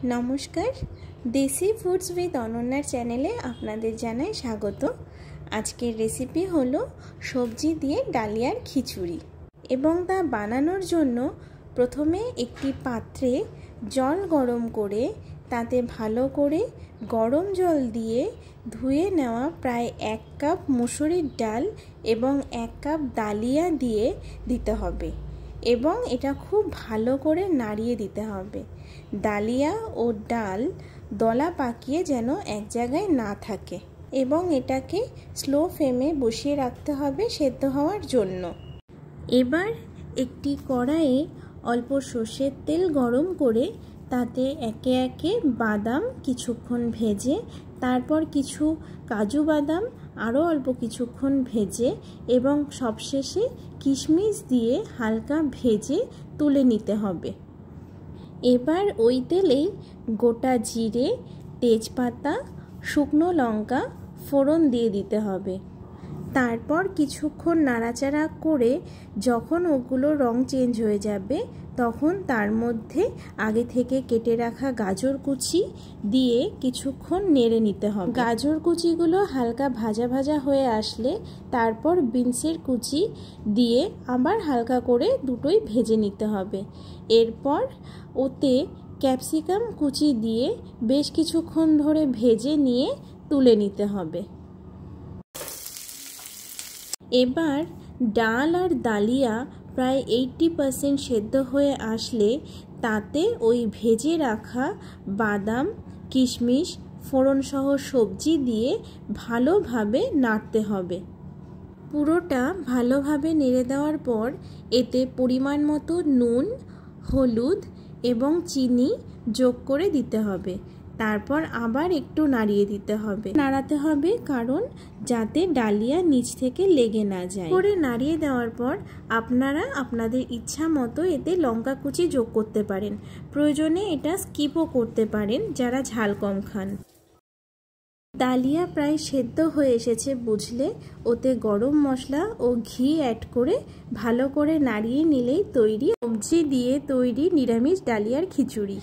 नमस्कार देसी foods with अनन्यार चैनेले आपनादेर जानाई स्वागत। आजकेर रेसिपि हलो सब्जी दिए डालियार खिचुड़ी एबं ता बानानोर जोन्नो प्रथमे एकटी पात्रे जल गरम करे ताते भालो करे गरम जल दिए धुए नेওয়া प्राय 1 कप मसुरिर डाल एबं 1 कप डालिया दिए दिते हबे एबं एटा खूब भालो करे नाड़िये दिते हबे। डालिया और डाल दला पाकिয়ে যেন এক জায়গায় না থাকে এবং এটাকে স্লো ফ্লেমে বসিয়ে রাখতে হবে সেদ্ধ হওয়ার জন্য। এবার একটি কড়াইয়ে অল্প সরষের তেল গরম করে তাতে একে একে বাদাম কিছুক্ষণ ভেজে তারপর কিছু কাজু বাদাম আরও অল্প কিছুক্ষণ ভেজে এবং সবশেষে কিশমিশ দিয়ে হালকা ভেজে তুলে নিতে হবে। এবার ওই তেলেই গোটা জিরে তেজপাতা শুকনো লঙ্কা ফোড়ন দিয়ে দিতে হবে। তারপর কিছুক্ষণ নাড়াচাড়া করে যখন ওগুলো রং চেঞ্জ হয়ে যাবে তখন তার মধ্যে আগে থেকে কেটে রাখা গাজর কুচি দিয়ে কিছুক্ষণ নেড়ে নিতে হবে। গাজর কুচিগুলো হালকা ভাজা ভাজা হয়ে আসলে তারপর বিনসের কুচি দিয়ে আবার হালকা করে দুটোই ভেজে নিতে হবে। এরপর ওতে ক্যাপসিকাম কুচি দিয়ে বেশ কিছুক্ষণ ধরে ভেজে নিয়ে তুলে নিতে হবে। এবার ডাল আর ডালিয়া প্রায় 80% সেদ্ধ হয়ে আসলে তাতে ওই ভেজে রাখা বাদাম কিশমিশ ফোড়নসহ সবজি দিয়ে ভালোভাবে নাড়তে হবে। পুরোটা ভালোভাবে নেড়ে দেওয়ার পর এতে পরিমাণ মতো নুন হলুদ এবং চিনি যোগ করে দিতে হবে। তারপর আবার একটু নাড়িয়ে দিতে হবে। নাড়াতে হবে কারণ যাতে ডালিয়া নিচ থেকে লেগে না যায়। করে নাড়িয়ে দেওয়ার পর আপনারা আপনাদের ইচ্ছা মতো এতে লঙ্কা কুচি যোগ করতে পারেন, প্রয়োজনে এটা স্কিপও করতে পারেন যারা ঝাল কম খান। ডালিয়া প্রায় সেদ্ধ হয়ে এসেছে বুঝলে ওতে গরম মশলা ও ঘি অ্যাড করে ভালো করে নাড়িয়ে নিলেই তৈরি সবজি দিয়ে তৈরি নিরামিষ ডালিয়ার খিচুড়ি।